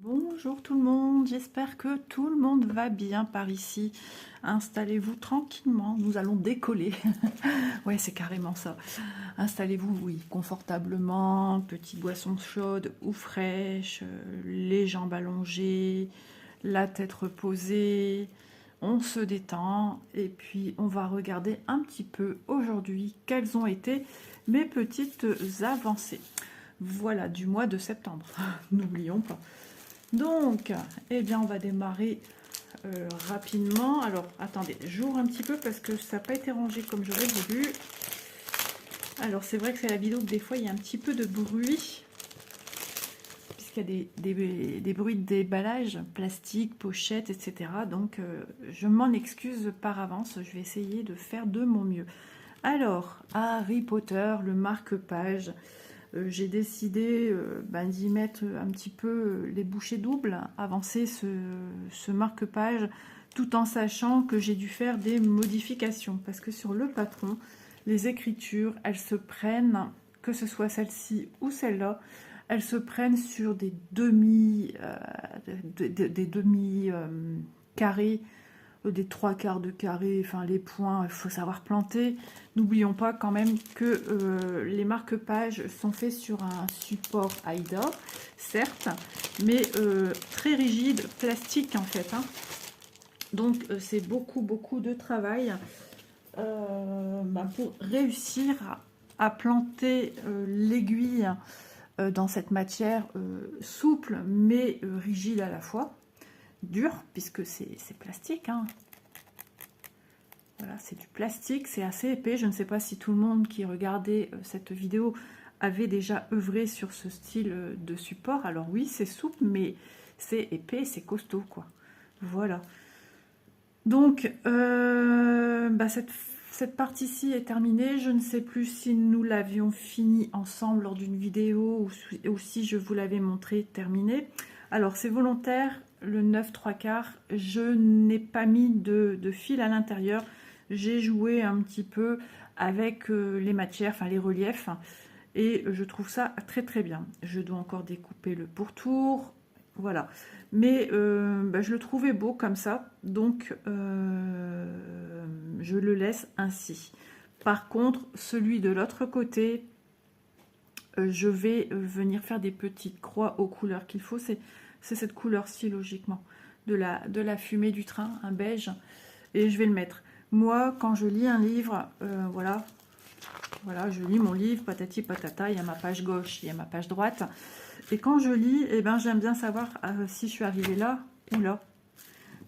Bonjour tout le monde, j'espère que tout le monde va bien par ici. Installez-vous tranquillement, nous allons décoller. Ouais, c'est carrément ça. Installez-vous, oui, confortablement, petite boisson chaude ou fraîche, les jambes allongées, la tête reposée. On se détend et puis on va regarder un petit peu aujourd'hui quelles ont été mes petites avancées. Voilà, du mois de septembre, n'oublions pas. Donc, eh bien, on va démarrer rapidement. Alors, attendez, j'ouvre un petit peu parce que ça n'a pas été rangé comme j'aurais voulu. Alors, c'est vrai que c'est la vidéo que des fois, il y a un petit peu de bruit, puisqu'il y a des bruits de déballage, plastique, pochette, etc. Donc, je m'en excuse par avance. Je vais essayer de faire de mon mieux. Alors, Harry Potter, le marque-page. J'ai décidé d'y mettre un petit peu les bouchées doubles, avancer ce marque-page, tout en sachant que j'ai dû faire des modifications. Parce que sur le patron, les écritures, elles se prennent, que ce soit celle-ci ou celle-là, elles se prennent sur des demi-carrés, des trois quarts de carré, enfin les points, il faut savoir planter. N'oublions pas quand même que les marque-pages sont faits sur un support AIDA, certes, mais très rigide, plastique en fait. Donc c'est beaucoup de travail pour réussir à planter l'aiguille dans cette matière souple mais rigide à la fois. Dur, puisque c'est plastique. Voilà, c'est du plastique, c'est assez épais. Je ne sais pas si tout le monde qui regardait cette vidéo avait déjà œuvré sur ce style de support. Alors oui, c'est souple, mais c'est épais, c'est costaud, quoi. Voilà. Donc, cette partie-ci est terminée. Je ne sais plus si nous l'avions fini ensemble lors d'une vidéo ou si je vous l'avais montré terminé. Alors, c'est volontaire, le 9 3/4. Je n'ai pas mis de fil à l'intérieur. J'ai joué un petit peu avec les matières, enfin les reliefs. Et je trouve ça très bien. Je dois encore découper le pourtour. Voilà. Mais je le trouvais beau comme ça, donc je le laisse ainsi. Par contre, celui de l'autre côté, je vais venir faire des petites croix aux couleurs qu'il faut. C'est cette couleur-ci, logiquement, de la fumée du train, un beige. Et je vais le mettre. Moi, quand je lis un livre, voilà, je lis mon livre, patati patata, il y a ma page gauche, il y a ma page droite. Et quand je lis, j'aime bien savoir si je suis arrivée là ou là.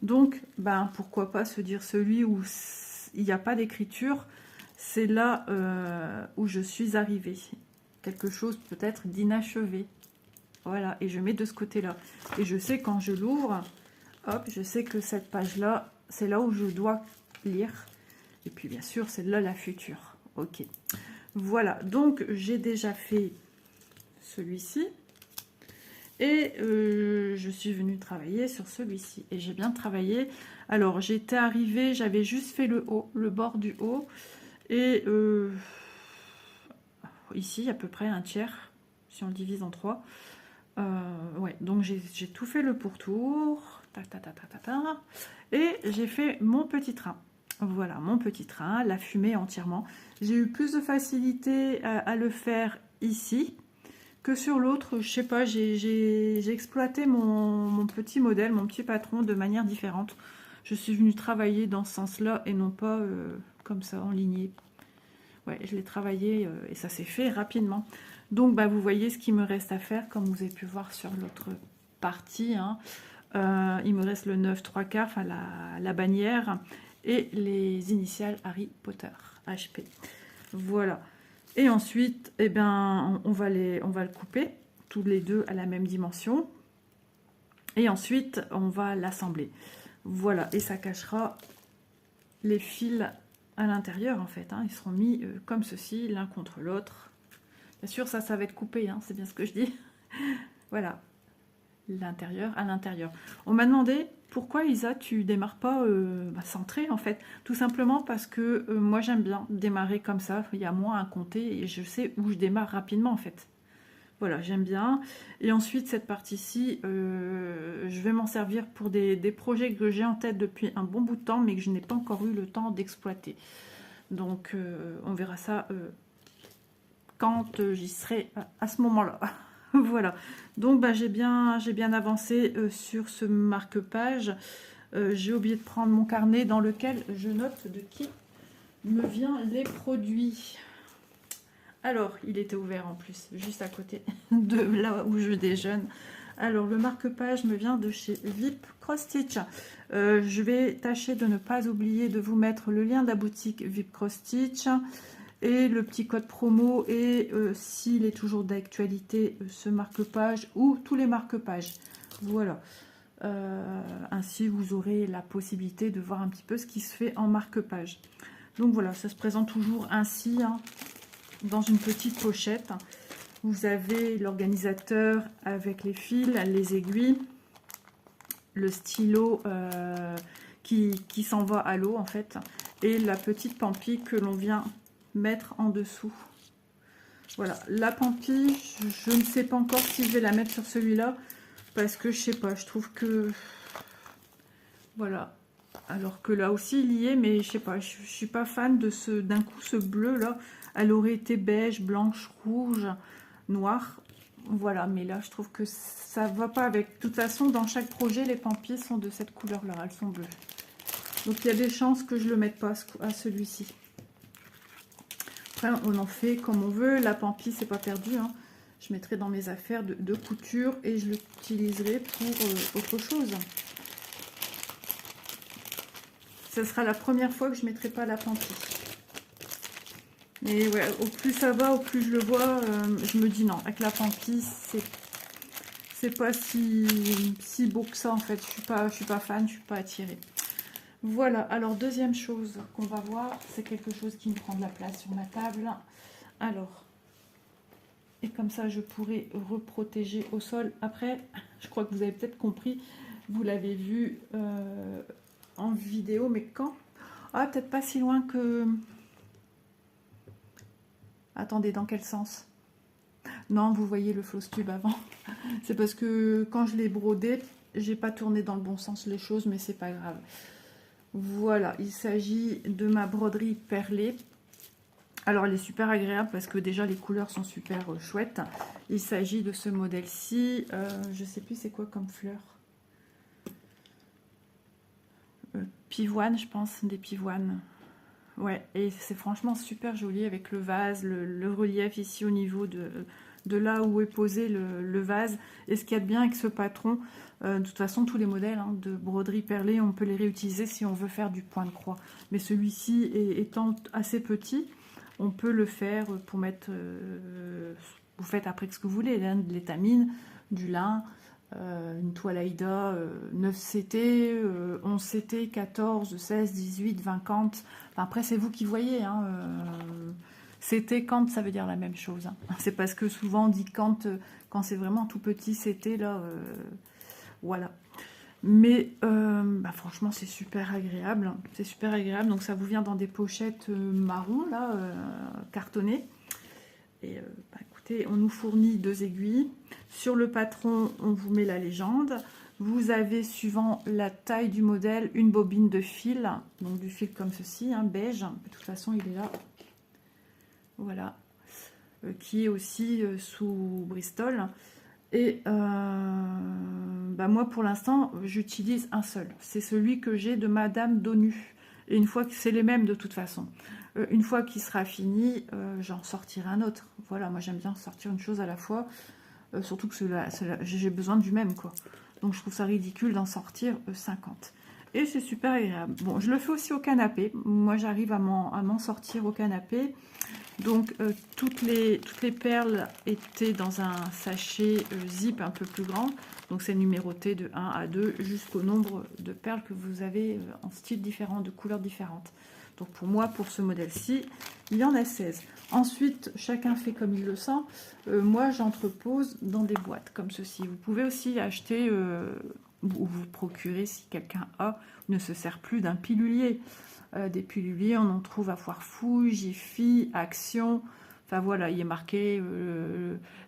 Donc, pourquoi pas se dire celui où il n'y a pas d'écriture, c'est là où je suis arrivée. Quelque chose peut-être d'inachevé. Voilà, et je mets de ce côté-là. Et je sais quand je l'ouvre, hop, je sais que cette page-là, c'est là où je dois lire. Et puis bien sûr, c'est là la future. Ok. Voilà, donc j'ai déjà fait celui-ci. Et je suis venue travailler sur celui-ci. Et j'ai bien travaillé. Alors, j'étais arrivée, j'avais juste fait le haut, le bord du haut. Et ici, à peu près un tiers, si on le divise en 3. Ouais, donc j'ai tout fait le pourtour. Et j'ai fait mon petit train. Voilà, mon petit train, la fumée entièrement. J'ai eu plus de facilité à le faire ici que sur l'autre. Je sais pas, j'ai exploité mon petit modèle, mon petit patron de manière différente. Je suis venue travailler dans ce sens-là et non pas comme ça, en lignée. Ouais, je l'ai travaillé et ça s'est fait rapidement. Donc, vous voyez ce qu'il me reste à faire, comme vous avez pu voir sur l'autre partie. Il me reste le 9 3/4, enfin la bannière, et les initiales Harry Potter, HP. Voilà. Et ensuite, on va le couper, tous les deux à la même dimension. Et ensuite, on va l'assembler. Voilà, et ça cachera les fils à l'intérieur, en fait. Ils seront mis comme ceci, l'un contre l'autre. Bien sûr, ça va être coupé, c'est bien ce que je dis. Voilà, l'intérieur à l'intérieur. On m'a demandé pourquoi Isa, tu démarres pas centré, en fait. Tout simplement parce que moi, j'aime bien démarrer comme ça. Il y a moins à compter et je sais où je démarre rapidement, en fait. Voilà, j'aime bien. Et ensuite, cette partie-ci, je vais m'en servir pour des projets que j'ai en tête depuis un bon bout de temps, mais que je n'ai pas encore eu le temps d'exploiter. Donc, on verra ça quand j'y serai à ce moment-là. Voilà. Donc, bah, j'ai bien avancé sur ce marque-page. J'ai oublié de prendre mon carnet dans lequel je note de qui me viennent les produits. Alors, il était ouvert en plus, juste à côté de là où je déjeune. Alors, le marque-page me vient de chez VIP Cross Stitch. Je vais tâcher de ne pas oublier de vous mettre le lien de la boutique VIP Cross Stitch et le petit code promo. Et s'il est toujours d'actualité, ce marque-page ou tous les marque-pages. Voilà. Ainsi, vous aurez la possibilité de voir un petit peu ce qui se fait en marque-page. Donc voilà, ça se présente toujours ainsi, hein, dans une petite pochette. Vous avez l'organisateur avec les fils, les aiguilles, le stylo qui s'envoie à l'eau en fait, et la petite pampille que l'on vient mettre en dessous. Voilà, la pampille, je ne sais pas encore si je vais la mettre sur celui-là, parce que je sais pas, je trouve que... Voilà. Alors que là aussi il y est, mais je sais pas, je suis pas fan de d'un coup ce bleu là. Elle aurait été beige, blanche, rouge, noire. Voilà, mais là je trouve que ça va pas avec. De toute façon, dans chaque projet, les pampilles sont de cette couleur là, elles sont bleues. Donc il y a des chances que je le mette pas à celui-ci. Après, on en fait comme on veut. La pampille, c'est pas perdu, hein. Je mettrai dans mes affaires de couture et je l'utiliserai pour autre chose. Ce sera la première fois que je ne mettrai pas la pampille. Et ouais, au plus ça va, au plus je le vois, je me dis non, avec la pampille, c'est pas si beau que ça en fait. Je suis pas fan, je suis pas attirée. Voilà, alors deuxième chose qu'on va voir, c'est quelque chose qui me prend de la place sur ma table. Alors, et comme ça je pourrais reprotéger au sol. Après, je crois que vous avez peut-être compris, vous l'avez vu en vidéo, mais quand? Ah, peut-être pas si loin que... Attendez, dans quel sens? Non, vous voyez le floss tube avant. C'est parce que quand je l'ai brodé, j'ai pas tourné dans le bon sens les choses, mais c'est pas grave. Voilà, il s'agit de ma broderie perlée. Alors, elle est super agréable parce que déjà, les couleurs sont super chouettes. Il s'agit de ce modèle-ci. Je sais plus c'est quoi comme fleur. Pivoine, je pense, des pivoines. Ouais, et c'est franchement super joli avec le vase, le relief ici au niveau de là où est posé le vase. Et ce qu'il y a de bien avec ce patron, de toute façon, tous les modèles hein, de broderie perlée, on peut les réutiliser si on veut faire du point de croix. Mais celui-ci, étant assez petit, on peut le faire pour mettre... vous faites après ce que vous voulez, hein, de l'étamine, du lin... une toile Aïda 9 CT, 11 CT, 14, 16, 18, 20 Kant. Enfin, après, c'est vous qui voyez. Hein, CT, Kant, ça veut dire la même chose. Hein. C'est parce que souvent on dit Kant quand c'est vraiment tout petit CT, là. Voilà. Mais bah, franchement, c'est super agréable. C'est super agréable. Donc, ça vous vient dans des pochettes marron, là, cartonnées. Et bah, écoutez, on nous fournit 2 aiguilles. Sur le patron, on vous met la légende. Vous avez, suivant la taille du modèle, une bobine de fil. Donc du fil comme ceci, hein, beige. De toute façon, il est là. Voilà. Qui est aussi sous Bristol. Et bah, moi, pour l'instant, j'utilise un seul. C'est celui que j'ai de Madame Donu. Et une fois que c'est les mêmes de toute façon. Une fois qu'il sera fini, j'en sortirai un autre. Voilà, moi j'aime bien sortir une chose à la fois, surtout que j'ai besoin du même, quoi. Donc je trouve ça ridicule d'en sortir 50. Et c'est super agréable. Bon, je le fais aussi au canapé. Moi j'arrive à m'en sortir au canapé. Donc toutes les perles étaient dans un sachet zip un peu plus grand. Donc c'est numéroté de 1 à 2 jusqu'au nombre de perles que vous avez en style différent, de couleurs différentes. Donc pour moi, pour ce modèle-ci, il y en a 16. Ensuite, chacun fait comme il le sent. Moi, j'entrepose dans des boîtes comme ceci. Vous pouvez aussi acheter ou vous procurer, si quelqu'un ne se sert plus, d'un pilulier. Des piluliers, on en trouve à Foire Fouille, Jiffy, Action. Enfin voilà, il est marqué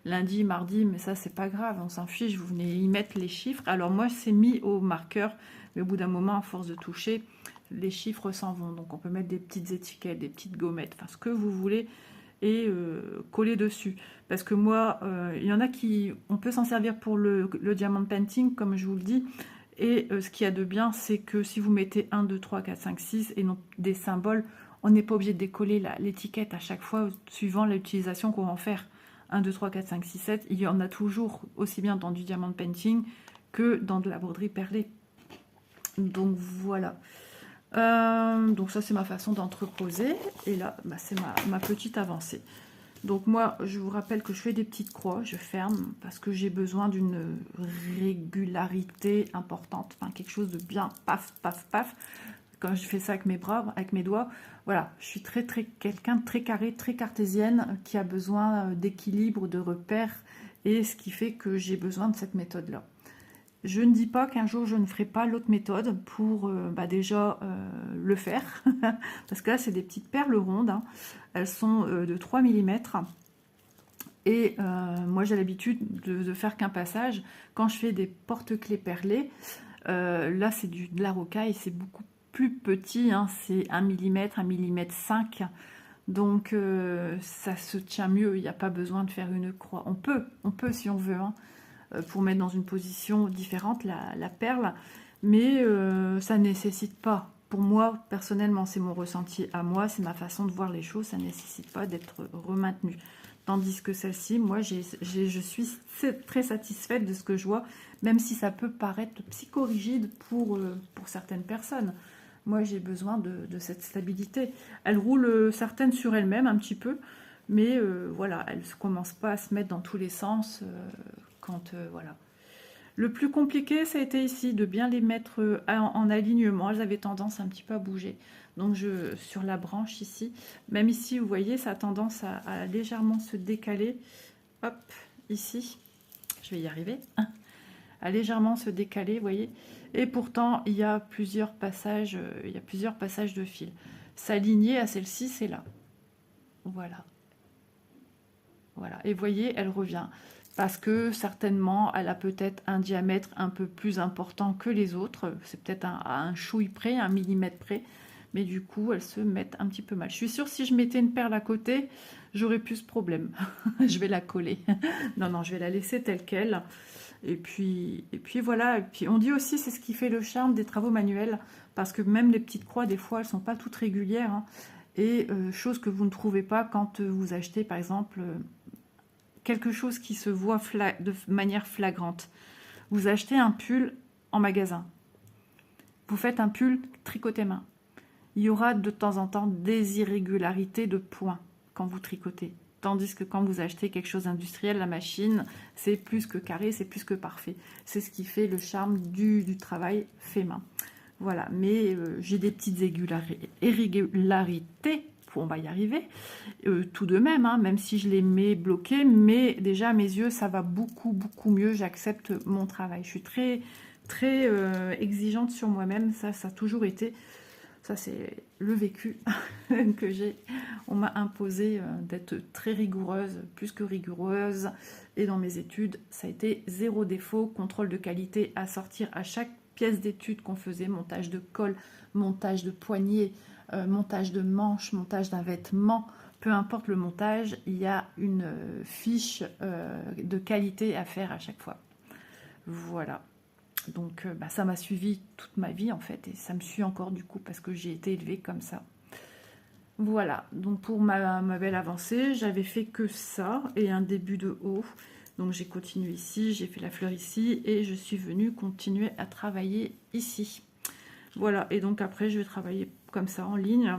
lundi, mardi, mais ça c'est pas grave, on s'en fiche, vous venez y mettre les chiffres. Alors moi c'est mis au marqueur, mais au bout d'un moment, à force de toucher, les chiffres s'en vont. Donc on peut mettre des petites étiquettes, des petites gommettes, enfin ce que vous voulez, et coller dessus. Parce que moi, il y en a qui, on peut s'en servir pour le diamond painting, comme je vous le dis. Et ce qu'il y a de bien, c'est que si vous mettez 1, 2, 3, 4, 5, 6 et non des symboles, on n'est pas obligé de décoller l'étiquette à chaque fois, suivant l'utilisation qu'on va en faire. 1, 2, 3, 4, 5, 6, 7, il y en a toujours, aussi bien dans du diamond painting que dans de la broderie perlée. Donc voilà. Donc ça c'est ma façon d'entreposer. Et là, bah, c'est ma petite avancée. Donc moi, je vous rappelle que je fais des petites croix, je ferme, parce que j'ai besoin d'une régularité importante. Enfin, quelque chose de bien paf, paf, paf. Quand je fais ça avec mes bras, avec mes doigts, voilà, je suis quelqu'un de très carré, très cartésienne, qui a besoin d'équilibre, de repères, et ce qui fait que j'ai besoin de cette méthode-là. Je ne dis pas qu'un jour je ne ferai pas l'autre méthode pour déjà le faire, parce que là c'est des petites perles rondes, hein. Elles sont de 3 mm, et moi j'ai l'habitude de faire qu'un passage. Quand je fais des porte-clés perlés, là c'est de la rocaille, c'est beaucoup plus petit, hein, c'est 1 mm, 1 mm 5, donc ça se tient mieux, il n'y a pas besoin de faire une croix. On peut si on veut, hein, pour mettre dans une position différente la perle, mais ça ne nécessite pas. Pour moi, personnellement, c'est mon ressenti à moi, c'est ma façon de voir les choses, ça ne nécessite pas d'être remaintenue. Tandis que celle-ci, moi, je suis très satisfaite de ce que je vois, même si ça peut paraître psychorigide pour certaines personnes. Moi, j'ai besoin de cette stabilité. Elle roule certaines sur elle-même un petit peu, mais voilà, elle ne commence pas à se mettre dans tous les sens voilà. Le plus compliqué, ça a été ici, de bien les mettre en alignement. Elles avaient tendance un petit peu à bouger. Donc, sur la branche ici, même ici, vous voyez, ça a tendance à légèrement se décaler. Hop, ici, je vais y arriver. À légèrement se décaler, vous voyez. Et pourtant, il y a plusieurs passages de fil. S'aligner à celle-ci, c'est là. Voilà. Voilà. Et vous voyez, elle revient. Parce que certainement, elle a peut-être un diamètre un peu plus important que les autres. C'est peut-être à un chouille près, 1 millimètre près. Mais du coup, elles se mettent un petit peu mal. Je suis sûre, si je mettais une perle à côté, j'aurais plus ce problème. Je vais la coller. Non, je vais la laisser telle qu'elle. Et puis voilà. Et puis on dit aussi, c'est ce qui fait le charme des travaux manuels. Parce que même les petites croix, des fois, elles ne sont pas toutes régulières, hein. Et chose que vous ne trouvez pas quand vous achetez, par exemple... quelque chose qui se voit de manière flagrante. Vous achetez un pull en magasin. Vous faites un pull tricoté main. Il y aura de temps en temps des irrégularités de points quand vous tricotez. Tandis que quand vous achetez quelque chose d'industriel, la machine, c'est plus que carré, c'est plus que parfait. C'est ce qui fait le charme du travail fait main. Voilà, mais j'ai des petites irrégularités, on va y arriver, tout de même, hein, même si je les mets bloqués, mais déjà à mes yeux, ça va beaucoup mieux, j'accepte mon travail. Je suis très exigeante sur moi-même, ça a toujours été, ça c'est le vécu que j'ai. On m'a imposé d'être très rigoureuse, plus que rigoureuse, et dans mes études, ça a été 0 défaut, contrôle de qualité à sortir à chaque pièce d'étude qu'on faisait, montage de col, montage de poignet, montage de manche, montage d'un vêtement, peu importe le montage, il y a une fiche de qualité à faire à chaque fois. Voilà. Donc ça m'a suivi toute ma vie en fait, et ça me suit encore du coup parce que j'ai été élevée comme ça. Voilà, donc pour ma belle avancée, j'avais fait que ça et un début de haut. Donc j'ai continué ici, j'ai fait la fleur ici et je suis venue continuer à travailler ici. Voilà, et donc après je vais travailler comme ça en ligne.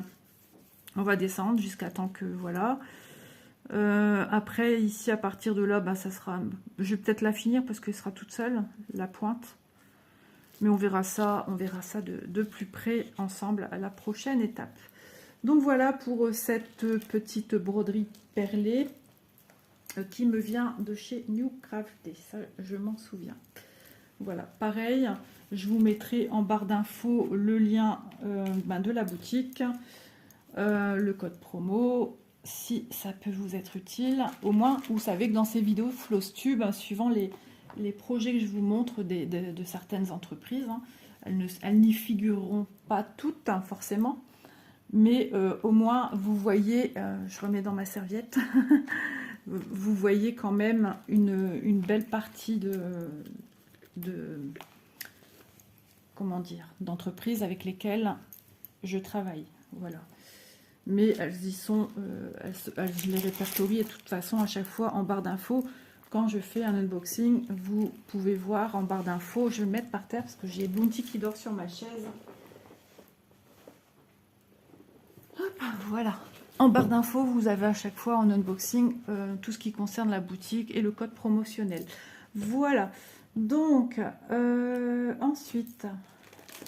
On va descendre jusqu'à temps que voilà. Après ici à partir de là, ça sera. Je vais peut-être la finir parce qu'elle sera toute seule, la pointe. Mais on verra ça de plus près ensemble à la prochaine étape. Donc voilà pour cette petite broderie perlée qui me vient de chez New Crafté, ça je m'en souviens. Voilà, pareil, je vous mettrai en barre d'infos le lien de la boutique, le code promo, si ça peut vous être utile. Au moins, vous savez que dans ces vidéos Flowstube, suivant les projets que je vous montre de certaines entreprises, hein, elles n'y figureront pas toutes, hein, forcément, mais au moins, vous voyez, je remets dans ma serviette, vous voyez quand même une belle partie comment dire, d'entreprises avec lesquelles je travaille. Voilà. Mais elles y sont, elles les répertorient et de toute façon, à chaque fois, en barre d'infos, quand je fais un unboxing, vous pouvez voir en barre d'infos, je vais le mettre par terre parce que j'ai Bounty qui dort sur ma chaise. Hop, voilà. En barre d'infos, vous avez à chaque fois en unboxing tout ce qui concerne la boutique et le code promotionnel. Voilà. Donc, ensuite,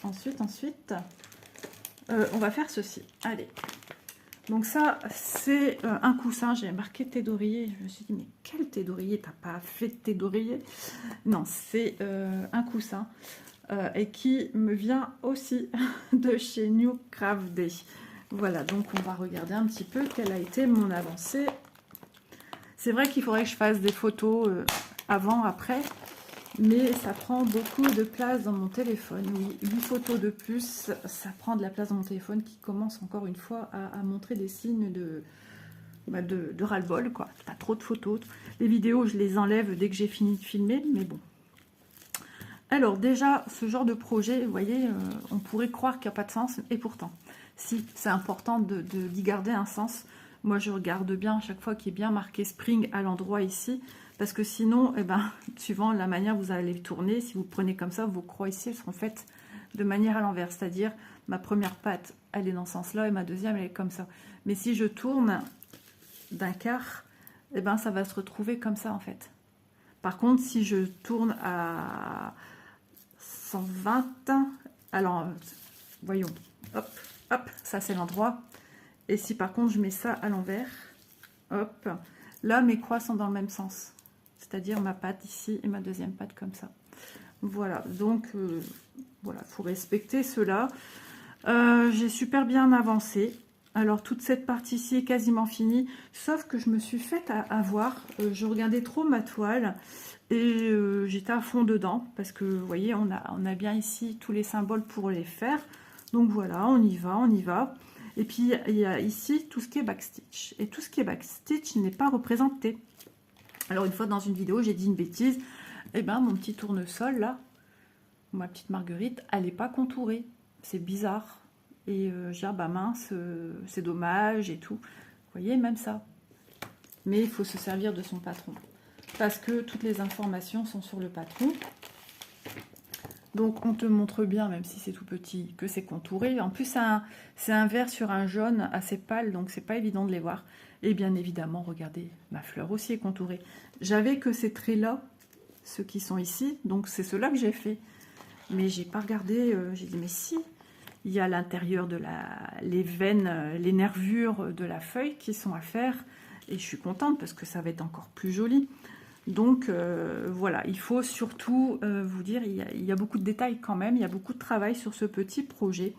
on va faire ceci. Allez. Donc ça, c'est un coussin. J'ai marqué thé d'oreiller. Je me suis dit, mais quel thé d'oreiller? T'as pas fait de thé d'oreiller? Non, c'est un coussin. Et qui me vient aussi de chez New Craft Day. Voilà, donc on va regarder un petit peu quelle a été mon avancée. C'est vrai qu'il faudrait que je fasse des photos avant, après, mais ça prend beaucoup de place dans mon téléphone. Oui, 8 photos de plus, ça prend de la place dans mon téléphone qui commence encore une fois à montrer des signes de ras-le-bol, quoi. Pas trop de photos. Les vidéos, je les enlève dès que j'ai fini de filmer, mais bon. Alors déjà, ce genre de projet, vous voyez, on pourrait croire qu'il n'y a pas de sens, et pourtant, si, c'est important d'y garder un sens. Moi, je regarde bien à chaque fois qu'il est bien marqué Spring à l'endroit ici, parce que sinon, eh ben, suivant la manière dont vous allez le tourner, si vous prenez comme ça, vos croix ici, elles seront faites de manière à l'envers, c'est-à-dire ma première patte, elle est dans ce sens-là, et ma deuxième, elle est comme ça. Mais si je tourne d'un quart, eh ben, ça va se retrouver comme ça, en fait. Par contre, si je tourne à 120, alors, voyons, hop, hop, ça c'est l'endroit. Et si par contre je mets ça à l'envers, hop, là mes croix sont dans le même sens. C'est-à-dire ma patte ici et ma deuxième patte comme ça. Voilà, donc voilà, il faut respecter cela. J'ai super bien avancé. Alors toute cette partie-ci est quasiment finie, sauf que je me suis faite avoir. Je regardais trop ma toile et j'étais à fond dedans parce que vous voyez, on a bien ici tous les symboles pour les faire. Donc voilà, on y va, on y va. Et puis il y a ici tout ce qui est backstitch. Et tout ce qui est backstitch n'est pas représenté. Alors une fois dans une vidéo, j'ai dit une bêtise. Eh ben mon petit tournesol là, ma petite marguerite, elle n'est pas contourée. C'est bizarre. Et je dis, ah bah mince, c'est dommage et tout. Vous voyez, même ça. Mais il faut se servir de son patron. Parce que toutes les informations sont sur le patron. Donc on te montre bien, même si c'est tout petit, que c'est contouré. En plus, c'est un vert sur un jaune assez pâle, donc c'est pas évident de les voir. Et bien évidemment, regardez, ma fleur aussi est contourée. J'avais que ces traits-là, ceux qui sont ici, donc c'est ceux-là que j'ai fait. Mais j'ai pas regardé, j'ai dit, mais si, il y a à l'intérieur de les veines, les nervures de la feuille qui sont à faire. Et je suis contente parce que ça va être encore plus joli. Donc voilà, il faut surtout vous dire, il y a beaucoup de détails quand même, il y a beaucoup de travail sur ce petit projet.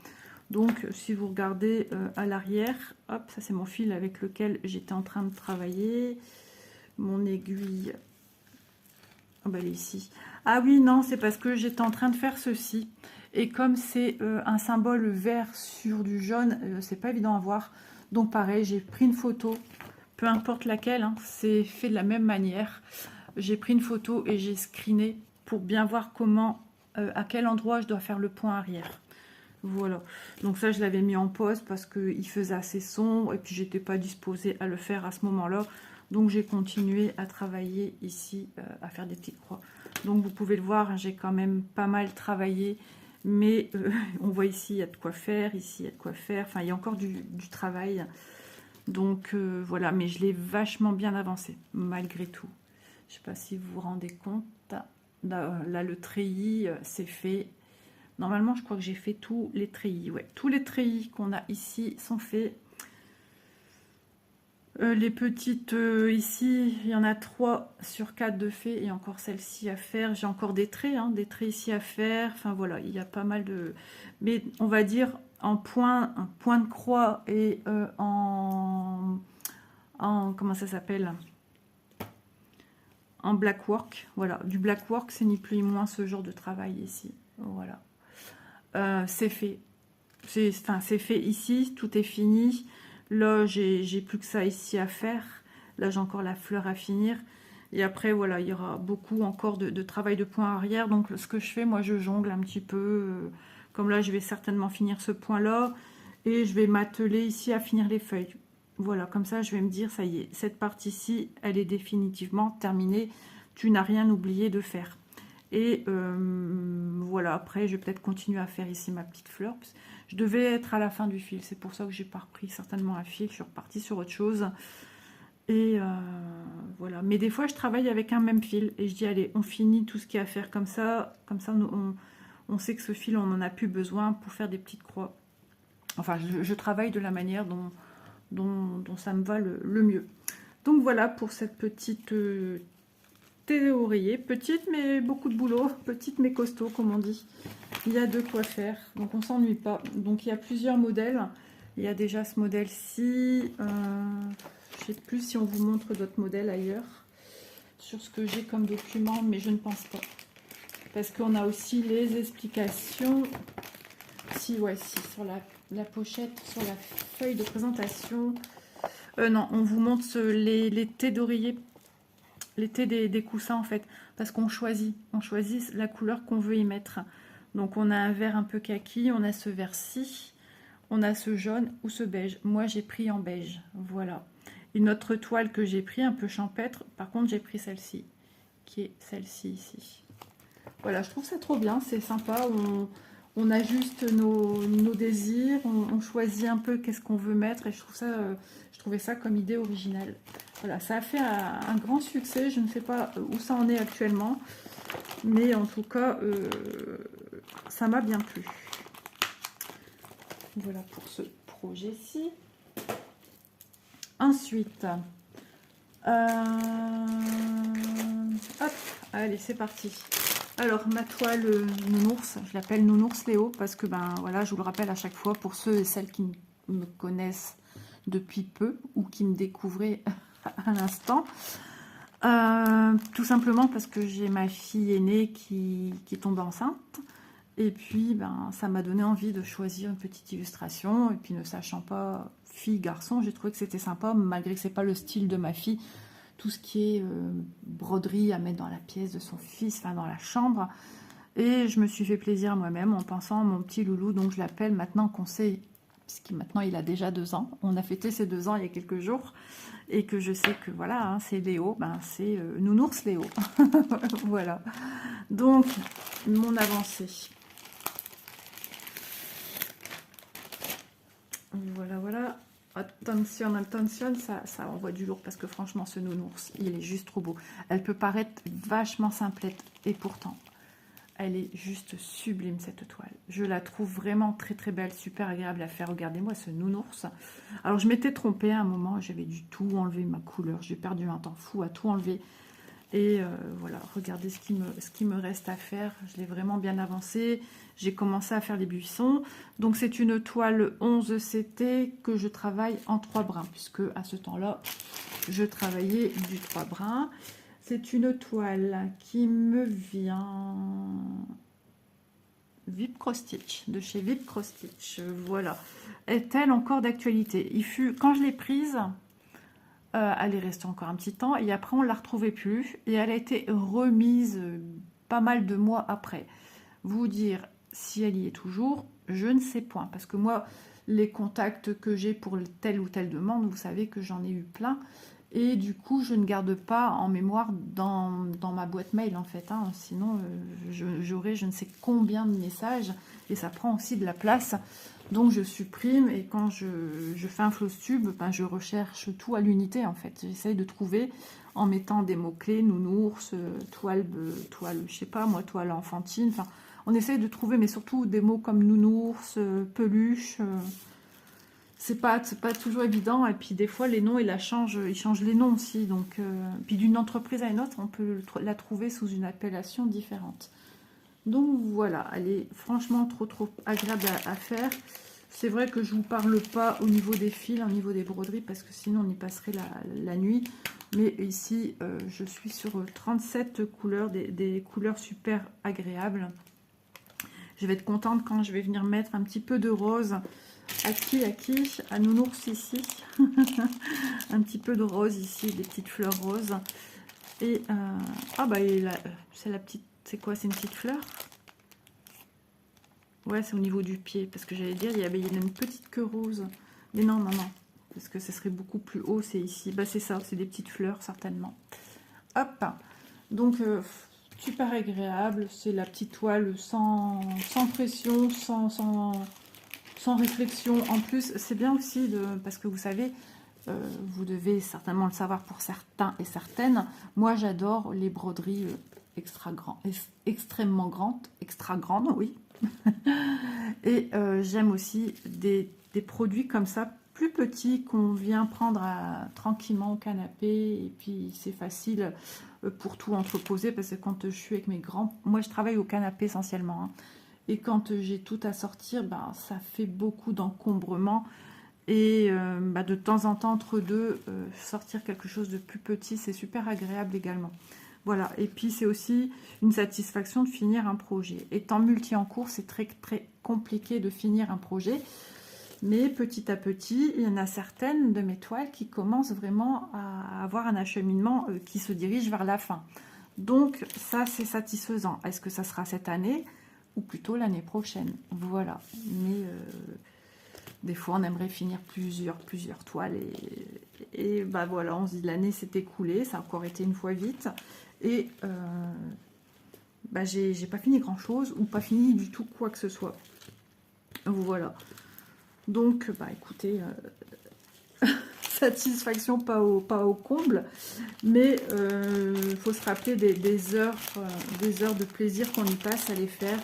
Donc si vous regardez à l'arrière, hop, ça c'est mon fil avec lequel j'étais en train de travailler. Mon aiguille, oh, bah, elle est ici. Ah oui, non, c'est parce que j'étais en train de faire ceci. Et comme c'est un symbole vert sur du jaune, c'est pas évident à voir. Donc pareil, j'ai pris une photo, peu importe laquelle, hein, c'est fait de la même manière. J'ai pris une photo et j'ai screené pour bien voir comment, à quel endroit je dois faire le point arrière. Voilà. Donc ça, je l'avais mis en pause parce qu'il faisait assez sombre et puis j'étais pas disposée à le faire à ce moment-là. Donc j'ai continué à travailler ici, à faire des petites croix. Donc vous pouvez le voir, hein, j'ai quand même pas mal travaillé. Mais on voit ici, il y a de quoi faire, ici, il y a de quoi faire. Enfin, il y a encore du travail. Donc voilà, mais je l'ai vachement bien avancé, malgré tout. Je ne sais pas si vous vous rendez compte. Là, le treillis, c'est fait. Normalement, je crois que j'ai fait tous les treillis. Ouais, tous les treillis qu'on a ici sont faits. Les petites ici, il y en a 3 sur 4 de fait et encore celle-ci à faire. J'ai encore des traits ici à faire. Enfin voilà, il y a pas mal de... Mais on va dire un point de croix et en en comment ça s'appelle, en black work. Voilà, du black work, c'est ni plus ni moins ce genre de travail ici. Voilà, c'est fait. C'est fait ici, tout est fini. Là, j'ai plus que ça ici à faire. Là, j'ai encore la fleur à finir. Et après, voilà, il y aura beaucoup encore de travail de point arrière. Donc, ce que je fais, moi, je jongle un petit peu. Comme là, je vais certainement finir ce point-là. Et je vais m'atteler ici à finir les feuilles. Voilà, comme ça, je vais me dire, ça y est, cette partie-ci, elle est définitivement terminée. Tu n'as rien oublié de faire. Et voilà, après, je vais peut-être continuer à faire ici ma petite fleur. Je devais être à la fin du fil. C'est pour ça que j'ai pas repris certainement un fil. Je suis repartie sur autre chose. Et voilà. Mais des fois, je travaille avec un même fil. Et je dis, allez, on finit tout ce qu'il y a à faire comme ça. Comme ça, on sait que ce fil, on n'en a plus besoin pour faire des petites croix. Enfin, je travaille de la manière dont ça me va le mieux. Donc voilà pour cette petite oreiller. Petite, mais beaucoup de boulot. Petite, mais costaud, comme on dit. Il y a de quoi faire. Donc, on s'ennuie pas. Donc, il y a plusieurs modèles. Il y a déjà ce modèle-ci. Je ne sais plus si on vous montre d'autres modèles ailleurs sur ce que j'ai comme document, mais je ne pense pas. Parce qu'on a aussi les explications. Si, ouais, si, sur la pochette, sur la feuille de présentation. Non, on vous montre les thés d'oreiller, les thés des coussins en fait, parce qu'on choisit la couleur qu'on veut y mettre. Donc on a un vert un peu kaki, on a ce vert-ci, on a ce jaune ou ce beige. Moi j'ai pris en beige, voilà. Une autre toile que j'ai pris un peu champêtre, par contre j'ai pris celle-ci, qui est celle-ci ici. Voilà, je trouve ça trop bien, c'est sympa, on ajuste nos désirs, on choisit un peu qu'est-ce qu'on veut mettre et je trouvais ça comme idée originale. Voilà, ça a fait un grand succès, je ne sais pas où ça en est actuellement, mais en tout cas, ça m'a bien plu. Voilà pour ce projet-ci. Ensuite, hop, allez, c'est parti. Alors, ma toile nounours, je l'appelle nounours Léo parce que, ben voilà, je vous le rappelle à chaque fois pour ceux et celles qui me connaissent depuis peu ou qui me découvraient à l'instant. Tout simplement parce que j'ai ma fille aînée qui tombe enceinte. Et puis, ben, ça m'a donné envie de choisir une petite illustration. Et puis, ne sachant pas fille-garçon, j'ai trouvé que c'était sympa, malgré que c'est pas le style de ma fille. Tout ce qui est broderie à mettre dans la pièce de son fils, enfin dans la chambre. Et je me suis fait plaisir moi-même en pensant à mon petit loulou, donc je l'appelle maintenant qu'on sait, puisque maintenant il a déjà 2 ans. On a fêté ses 2 ans il y a quelques jours. Et que je sais que voilà, hein, c'est Léo, ben c'est nounours Léo. Voilà. Donc, mon avancée. Voilà, voilà. Attention, attention, ça envoie du lourd parce que franchement, ce nounours, il est juste trop beau. Elle peut paraître vachement simplette et pourtant, elle est juste sublime cette toile. Je la trouve vraiment très très belle, super agréable à faire. Regardez-moi ce nounours. Alors, je m'étais trompée à un moment, j'avais dû tout enlever ma couleur. J'ai perdu un temps fou à tout enlever. Et voilà, regardez ce qui me reste à faire. Je l'ai vraiment bien avancé. J'ai commencé à faire les buissons. Donc, c'est une toile 11 CT que je travaille en 3 brins, puisque à ce temps-là, je travaillais du 3 brins. C'est une toile qui me vient Vip Cross Stitch, de chez Vip Cross Stitch. Voilà. Est-elle encore d'actualité? Quand je l'ai prise... elle est restée encore un petit temps et après on ne la retrouvait plus et elle a été remise pas mal de mois après. Vous dire si elle y est toujours, je ne sais point parce que moi les contacts que j'ai pour telle ou telle demande, vous savez que j'en ai eu plein et du coup je ne garde pas en mémoire dans ma boîte mail en fait, hein. Sinon j'aurais je ne sais combien de messages et ça prend aussi de la place. Donc je supprime et quand je fais un floss tube, ben, je recherche tout à l'unité en fait. J'essaye de trouver en mettant des mots-clés, nounours, toile, je sais pas moi, toile enfantine. Enfin, on essaye de trouver, mais surtout des mots comme nounours, peluche. C'est pas toujours évident. Et puis des fois les noms ils changent les noms aussi. Donc puis d'une entreprise à une autre, on peut la trouver sous une appellation différente. Donc voilà, elle est franchement trop agréable à faire. C'est vrai que je ne vous parle pas au niveau des fils, au niveau des broderies, parce que sinon on y passerait la nuit. Mais ici, je suis sur 37 couleurs, des couleurs super agréables. Je vais être contente quand je vais venir mettre un petit peu de rose. À qui? À Nounours ici. Un petit peu de rose ici, des petites fleurs roses. Et ah bah c'est la petite, c'est quoi? C'est une petite fleur? Ouais, c'est au niveau du pied, parce que j'allais dire, il y avait une petite queue rose. Mais non, non, non, parce que ce serait beaucoup plus haut, c'est ici. Bah c'est ça, c'est des petites fleurs, certainement. Hop, donc super agréable, c'est la petite toile sans pression, sans réflexion. En plus, c'est bien aussi, parce que vous savez, vous devez certainement le savoir pour certains et certaines, moi j'adore les broderies extrêmement grandes, extra grandes, oui. Et j'aime aussi des produits comme ça, plus petits, qu'on vient prendre tranquillement au canapé, et puis c'est facile pour tout entreposer, parce que quand je suis avec mes grands... Moi je travaille au canapé essentiellement, hein, et quand j'ai tout à sortir, ben, ça fait beaucoup d'encombrement. Et bah, de temps en temps, entre deux, sortir quelque chose de plus petit, c'est super agréable également. Voilà, et puis c'est aussi une satisfaction de finir un projet. Étant multi en cours, c'est très très compliqué de finir un projet. Mais petit à petit, il y en a certaines de mes toiles qui commencent vraiment à avoir un acheminement qui se dirige vers la fin. Donc ça, c'est satisfaisant. Est-ce que ça sera cette année ou plutôt l'année prochaine? Voilà, mais... des fois, on aimerait finir plusieurs toiles. Et bah voilà, on se dit l'année s'est écoulée, ça a encore été une fois vite. Et bah j'ai pas fini grand-chose, ou pas fini du tout quoi que ce soit. Voilà. Donc, bah écoutez, satisfaction pas au comble. Mais il faut se rappeler des heures de plaisir qu'on y passe à les faire.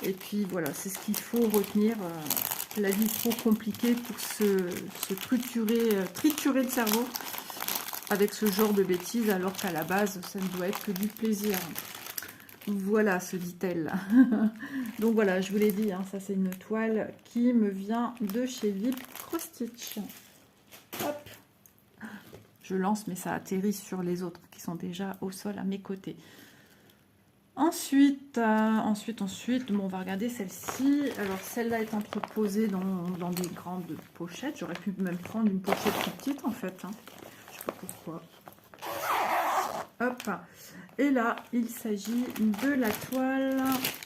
Et puis voilà, c'est ce qu'il faut retenir. La vie trop compliquée pour se triturer le cerveau avec ce genre de bêtises, alors qu'à la base, ça ne doit être que du plaisir. Voilà, se dit-elle. Donc voilà, je vous l'ai dit, hein, ça c'est une toile qui me vient de chez Vip Cross Stitch. Hop, je lance, mais ça atterrit sur les autres qui sont déjà au sol à mes côtés. Ensuite, bon, on va regarder celle-ci. Alors, celle-là est entreposée dans des grandes pochettes. J'aurais pu même prendre une pochette plus petite, en fait. Hein. Je sais pas pourquoi. Hop. Et là, il s'agit de la toile.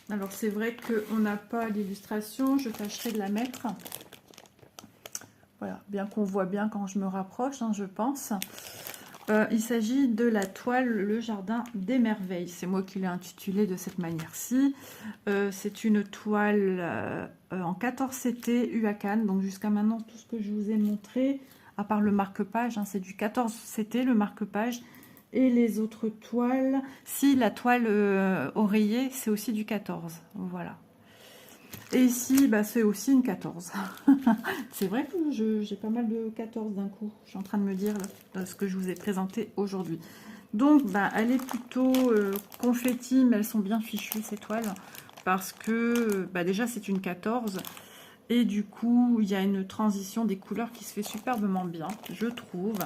Alors, c'est vrai qu'on n'a pas l'illustration. Je tâcherai de la mettre. Voilà, bien qu'on voit bien quand je me rapproche, hein, je pense. Il s'agit de la toile Le Jardin des Merveilles. C'est moi qui l'ai intitulée de cette manière-ci. C'est une toile en 14 CT UACAN. Donc jusqu'à maintenant, tout ce que je vous ai montré, à part le marque-page, hein, c'est du 14 CT, le marque-page. Et les autres toiles, si la toile oreiller, c'est aussi du 14. Voilà. Et ici, bah, c'est aussi une 14. C'est vrai que j'ai pas mal de 14 d'un coup. Je suis en train de me dire là, ce que je vous ai présenté aujourd'hui. Donc, bah, elle est plutôt confetti, mais elles sont bien fichues, ces toiles. Parce que, bah, déjà, c'est une 14. Et du coup, il y a une transition des couleurs qui se fait superbement bien, je trouve.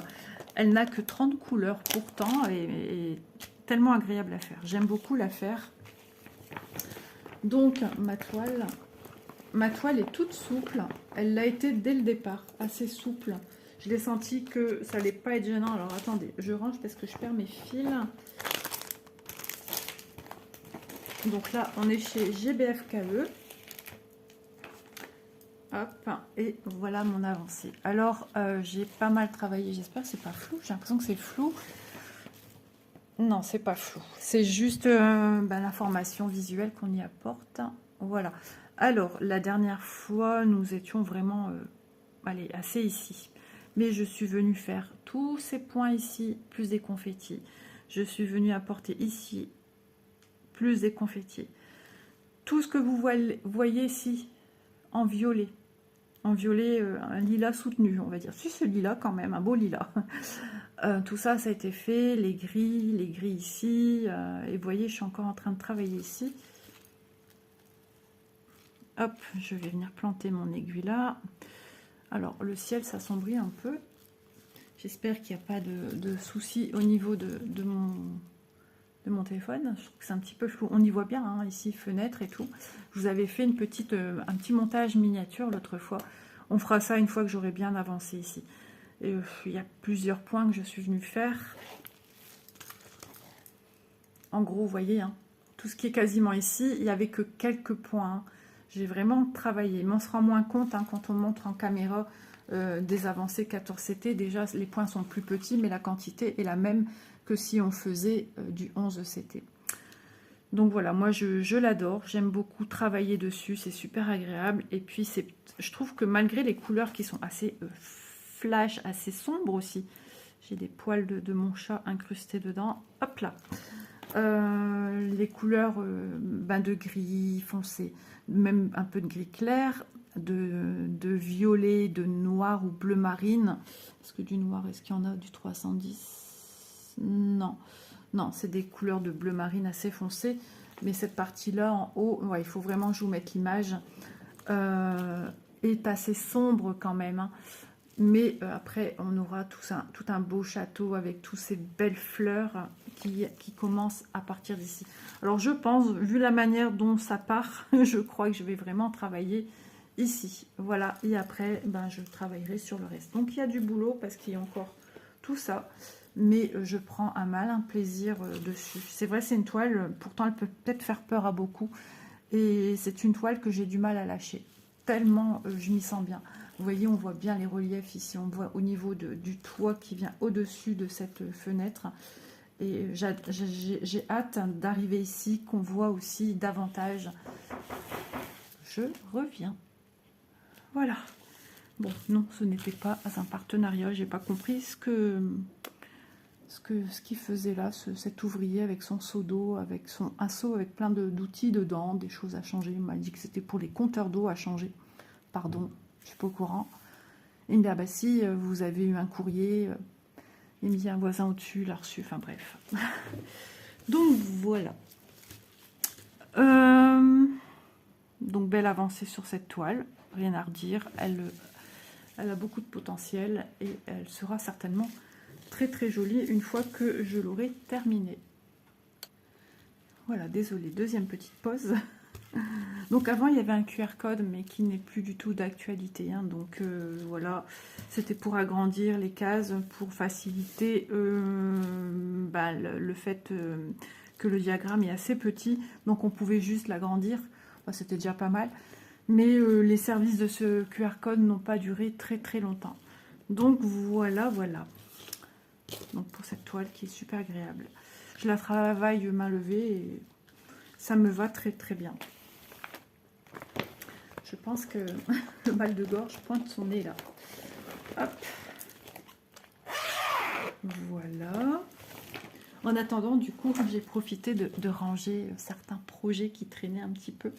Elle n'a que 30 couleurs pourtant, et tellement agréable à faire. J'aime beaucoup la faire. Donc, ma toile est toute souple. Elle l'a été dès le départ, assez souple. Je l'ai senti que ça allait pas être gênant. Alors, attendez, je range parce que je perds mes fils. Donc là, on est chez GBFKE. Hop, et voilà mon avancée. Alors, j'ai pas mal travaillé. J'espère que c'est pas flou. J'ai l'impression que c'est flou. Non, c'est pas flou. C'est juste l'information visuelle qu'on y apporte. Voilà. Alors, la dernière fois, nous étions vraiment allez, assez ici. Mais je suis venue faire tous ces points ici, plus des confettis. Je suis venue apporter ici, plus des confettis. Tout ce que vous voyez ici, en violet. En violet, un lilas soutenu, on va dire. Si, c'est lilas quand même, un beau lilas. Tout ça, ça a été fait. Les gris ici. Et vous voyez, je suis encore en train de travailler ici. Hop, je vais venir planter mon aiguille là. Alors, le ciel s'assombrit un peu. J'espère qu'il n'y a pas de soucis au niveau de mon téléphone. Je trouve que c'est un petit peu flou. On y voit bien, hein, ici, fenêtre et tout. Je vous avais fait un petit montage miniature l'autre fois. On fera ça une fois que j'aurai bien avancé ici. Et, il y a plusieurs points que je suis venue faire. En gros, vous voyez, hein, tout ce qui est quasiment ici, il n'y avait que quelques points. Hein. J'ai vraiment travaillé. Mais on se rend moins compte hein, quand on montre en caméra des avancées 14CT. Déjà, les points sont plus petits, mais la quantité est la même que si on faisait du 11CT. Donc voilà, moi je l'adore. J'aime beaucoup travailler dessus. C'est super agréable. Et puis, je trouve que malgré les couleurs qui sont assez flash, assez sombres aussi, j'ai des poils de mon chat incrustés dedans. Hop là. Les couleurs de gris foncé, même un peu de gris clair, de violet, de noir ou bleu marine. Est-ce que du noir, est-ce qu'il y en a du 310? Non, non, c'est des couleurs de bleu marine assez foncé. Mais cette partie-là en haut, ouais, il faut vraiment que je vous mette l'image, est assez sombre quand même. Hein. Mais après, on aura tout un beau château avec toutes ces belles fleurs qui commencent à partir d'ici. Alors je pense, vu la manière dont ça part, je crois que je vais vraiment travailler ici. Voilà, et après, ben, je travaillerai sur le reste. Donc il y a du boulot parce qu'il y a encore tout ça. Mais je prends un malin plaisir dessus. C'est vrai, c'est une toile, pourtant elle peut peut-être faire peur à beaucoup. Et c'est une toile que j'ai du mal à lâcher. Tellement je m'y sens bien. Vous voyez, on voit bien les reliefs ici. On voit au niveau du toit qui vient au-dessus de cette fenêtre. Et j'ai hâte d'arriver ici, qu'on voit aussi davantage. Je reviens. Voilà. Bon, non, ce n'était pas un partenariat. J'ai pas compris ce qu'il faisait là, cet ouvrier avec son seau d'eau, avec un seau avec plein d'outils dedans, des choses à changer. Il m'a dit que c'était pour les compteurs d'eau à changer. Pardon, je suis pas au courant. Il me dit, ah bah si, vous avez eu un courrier. Il me dit, un voisin au-dessus l'a reçu. Enfin bref. Donc voilà. Donc belle avancée sur cette toile. Rien à redire. Elle a beaucoup de potentiel et elle sera certainement très très jolie une fois que je l'aurai terminée. Voilà, désolée, deuxième petite pause. Donc avant il y avait un QR code mais qui n'est plus du tout d'actualité. Hein, donc voilà, c'était pour agrandir les cases, pour faciliter le fait que le diagramme est assez petit. Donc on pouvait juste l'agrandir, c'était déjà pas mal. Mais les services de ce QR code n'ont pas duré très très longtemps. Donc voilà. Donc pour cette toile qui est super agréable. Je la travaille main levée et ça me va très très bien. Je pense que le mal de gorge pointe son nez là. Hop. Voilà. En attendant, du coup, j'ai profité de ranger certains projets qui traînaient un petit peu.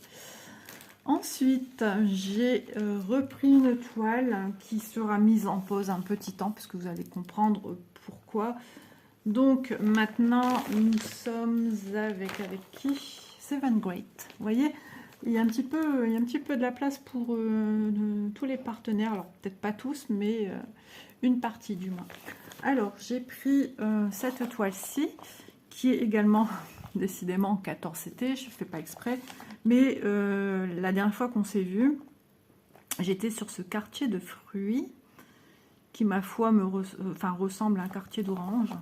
Ensuite, j'ai repris une toile qui sera mise en pause un petit temps, parce que vous allez comprendre pourquoi. Donc maintenant, nous sommes avec qui? C'est Van Great. Vous voyez, il y a un petit peu de la place pour tous les partenaires. Alors peut-être pas tous, mais une partie du moins. Alors j'ai pris cette toile-ci, qui est également décidément 14CT, je ne fais pas exprès. Mais la dernière fois qu'on s'est vu, j'étais sur ce quartier de fruits qui, ma foi, ressemble à un quartier d'orange.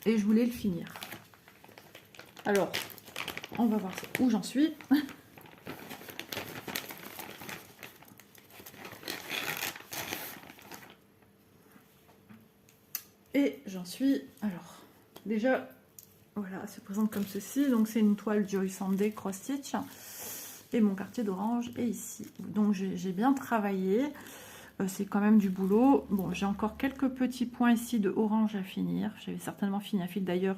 Et je voulais le finir. Alors, on va voir où j'en suis. Et j'en suis... Alors, déjà... Voilà, elle se présente comme ceci. Donc c'est une toile Joy Sunday Cross Stitch. Et mon quartier d'orange est ici. Donc j'ai bien travaillé. C'est quand même du boulot. Bon, j'ai encore quelques petits points ici de orange à finir. J'avais certainement fini un fil. D'ailleurs,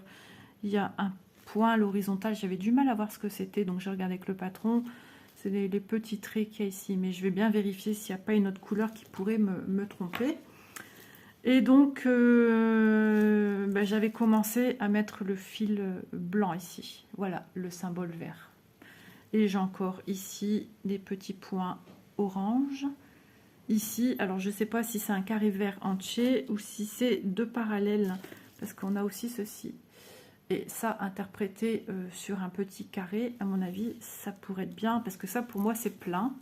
il y a un point à l'horizontale. J'avais du mal à voir ce que c'était. Donc j'ai regardé avec le patron. C'est les petits traits qu'il y a ici. Mais je vais bien vérifier s'il n'y a pas une autre couleur qui pourrait me tromper. Et donc, j'avais commencé à mettre le fil blanc ici. Voilà, le symbole vert. Et j'ai encore ici des petits points orange. Ici, alors je ne sais pas si c'est un carré vert entier ou si c'est deux parallèles, parce qu'on a aussi ceci. Et ça, interprété sur un petit carré, à mon avis, ça pourrait être bien, parce que ça, pour moi, c'est plein.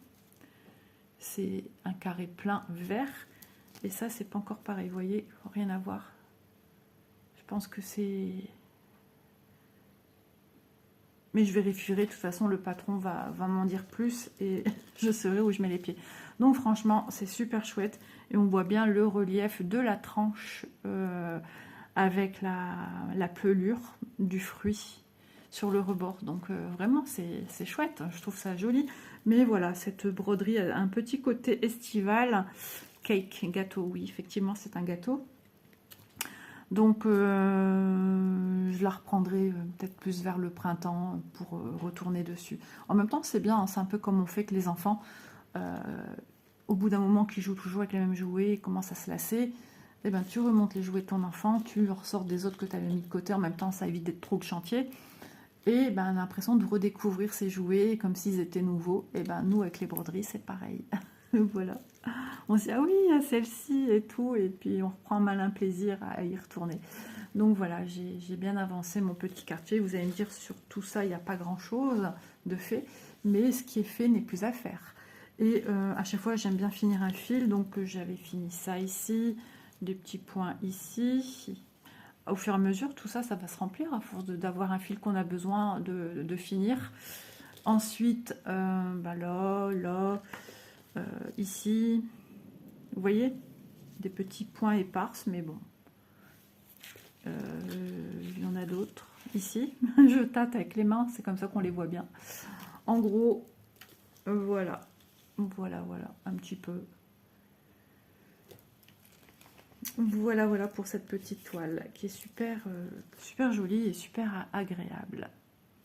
C'est un carré plein vert. Et ça, c'est pas encore pareil, vous voyez, rien à voir. Je pense que c'est... Mais je vérifierai, de toute façon, le patron va m'en dire plus et je saurai où je mets les pieds. Donc franchement, c'est super chouette. Et on voit bien le relief de la tranche avec la pelure du fruit sur le rebord. Donc vraiment, c'est chouette. Je trouve ça joli. Mais voilà, cette broderie a un petit côté estival. Cake, gâteau, oui, effectivement, c'est un gâteau. Donc, je la reprendrai peut-être plus vers le printemps pour retourner dessus. En même temps, c'est bien, hein, c'est un peu comme on fait que les enfants, au bout d'un moment qu'ils jouent toujours avec les mêmes jouets, ils commencent à se lasser, et ben, tu remontes les jouets de ton enfant, tu leur sors des autres que tu avais mis de côté, en même temps, ça évite d'être trop de chantier. Et ben, on a l'impression de redécouvrir ces jouets comme s'ils étaient nouveaux. Et ben, nous, avec les broderies, c'est pareil. Voilà. On se dit, ah oui, celle-ci et tout, et puis on reprend malin plaisir à y retourner. Donc voilà, j'ai bien avancé mon petit quartier. Vous allez me dire, sur tout ça, il n'y a pas grand-chose de fait, mais ce qui est fait n'est plus à faire. Et à chaque fois, j'aime bien finir un fil, donc j'avais fini ça ici, des petits points ici. Au fur et à mesure, tout ça, ça va se remplir à force d'avoir un fil qu'on a besoin de finir. Ensuite, bah là... ici, vous voyez, des petits points éparses, mais bon, il y en a d'autres ici. Je tâte avec les mains, c'est comme ça qu'on les voit bien. En gros, voilà, un petit peu. Voilà pour cette petite toile qui est super jolie et super agréable.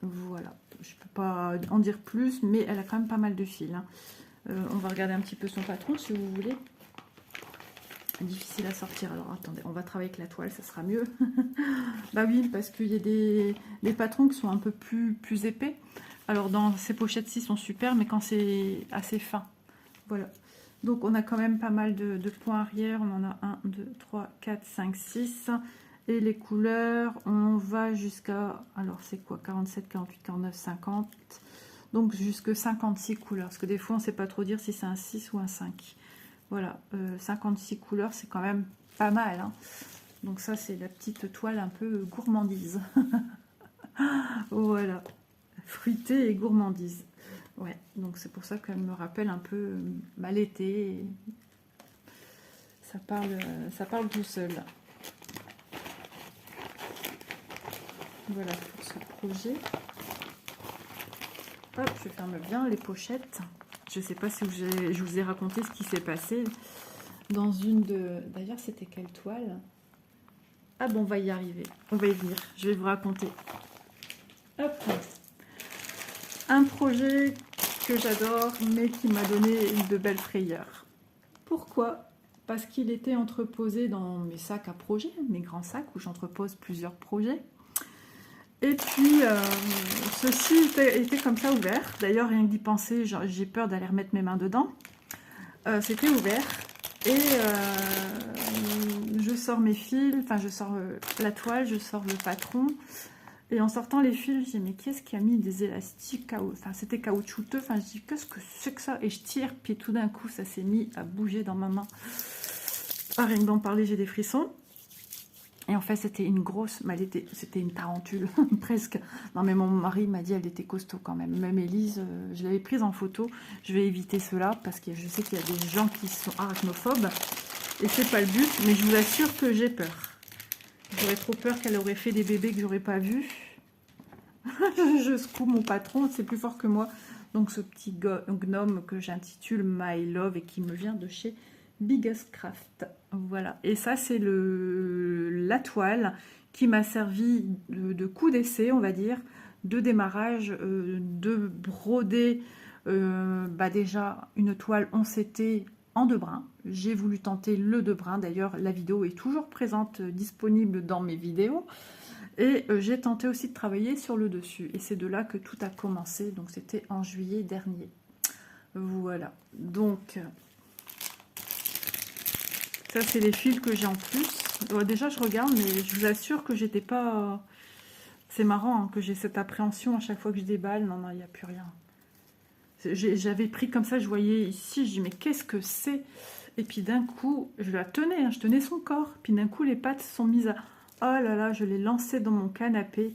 Voilà, je ne peux pas en dire plus, mais elle a quand même pas mal de fils, hein. On va regarder un petit peu son patron si vous voulez. Difficile à sortir, alors attendez, on va travailler avec la toile, ça sera mieux. Bah oui, parce qu'il y a des patrons qui sont un peu plus épais. Alors dans ces pochettes-ci sont super, mais quand c'est assez fin. Voilà. Donc on a quand même pas mal de points arrière. On en a 1, 2, 3, 4, 5, 6. Et les couleurs, on va jusqu'à... Alors c'est quoi? 47, 48, 49, 50. Donc jusque 56 couleurs. Parce que des fois on ne sait pas trop dire si c'est un 6 ou un 5. Voilà, 56 couleurs, c'est quand même pas mal, hein. Donc ça, c'est la petite toile un peu gourmandise. Voilà, fruitée et gourmandise. Ouais, donc c'est pour ça qu'elle me rappelle un peu l'été. Ça parle tout seul. Voilà pour ce projet. Hop, je ferme bien les pochettes. Je ne sais pas si je vous ai raconté ce qui s'est passé dans une de... D'ailleurs, c'était quelle toile? Ah bon, on va y arriver. On va y venir. Je vais vous raconter. Hop. Un projet que j'adore, mais qui m'a donné de belles frayeurs. Pourquoi? Parce qu'il était entreposé dans mes sacs à projets, mes grands sacs où j'entrepose plusieurs projets. Et puis, ceci était comme ça ouvert. D'ailleurs, rien que d'y penser, j'ai peur d'aller remettre mes mains dedans. C'était ouvert. Et je sors mes fils, enfin, je sors la toile, je sors le patron. Et en sortant les fils, je dis, mais qu'est-ce qui a mis des élastiques? Enfin, c'était caoutchouteux. Enfin, je dis, qu'est-ce que c'est que ça? Et je tire, puis tout d'un coup, ça s'est mis à bouger dans ma main. Ah, rien que d'en parler, j'ai des frissons. Et en fait, c'était une grosse, c'était une tarentule, presque. Non, mais mon mari m'a dit, elle était costaud quand même. Même Élise, je l'avais prise en photo. Je vais éviter cela, parce que je sais qu'il y a des gens qui sont arachnophobes. Et c'est pas le but, mais je vous assure que j'ai peur. J'aurais trop peur qu'elle aurait fait des bébés que j'aurais pas vus. Je secoue mon patron, c'est plus fort que moi. Donc ce petit gnome que j'intitule My Love et qui me vient de chez Biggest Craft. Voilà, et ça c'est la toile qui m'a servi de coup d'essai, on va dire, de démarrage, de broder déjà une toile en CT en 2 brins. J'ai voulu tenter le 2 brins, d'ailleurs la vidéo est toujours présente, disponible dans mes vidéos. Et j'ai tenté aussi de travailler sur le dessus. Et c'est de là que tout a commencé. Donc c'était en juillet dernier. Voilà. Donc, ça c'est les fils que j'ai en plus. Déjà je regarde, mais je vous assure que j'étais pas... C'est marrant hein, que j'ai cette appréhension à chaque fois que je déballe. Non, non, il n'y a plus rien. J'avais pris comme ça, je voyais ici, je dis mais qu'est-ce que c'est? Et puis d'un coup, je la tenais, hein, je tenais son corps. Puis d'un coup, les pattes sont mises à... Oh là là, je l'ai lancée dans mon canapé.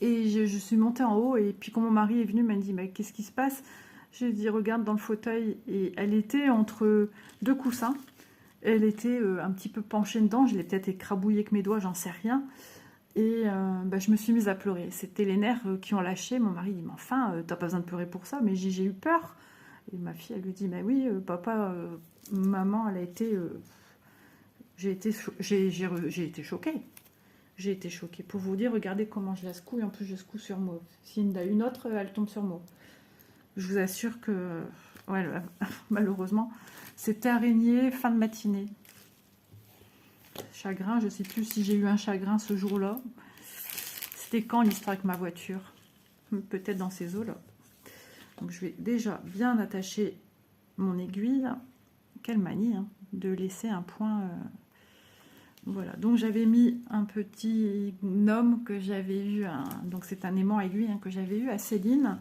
Et je suis montée en haut. Et puis quand mon mari est venu, il m'a dit, mais qu'est-ce qui se passe? J'ai dit, regarde dans le fauteuil. Et elle était entre deux coussins. Elle était un petit peu penchée dedans. Je l'ai peut-être écrabouillée avec mes doigts, j'en sais rien. Et je me suis mise à pleurer. C'était les nerfs qui ont lâché. Mon mari dit, mais enfin, t'as pas besoin de pleurer pour ça. Mais j'ai eu peur. Et ma fille, elle lui dit, mais oui, papa, maman, elle a été... j'ai été choquée. J'ai été choquée. Pour vous dire, regardez comment je la secoue. Et en plus, je secoue sur moi. S'il y en a une autre, elle tombe sur moi. Je vous assure que... Ouais, malheureusement, c'était araignée fin de matinée. Chagrin, je ne sais plus si j'ai eu un chagrin ce jour-là. C'était quand l'histoire avec ma voiture? Peut-être dans ces eaux-là. Donc je vais déjà bien attacher mon aiguille. Quelle manie hein, de laisser un point... Voilà, donc j'avais mis un petit gnome que j'avais eu, donc c'est un aimant aiguille hein, que j'avais eu à Céline,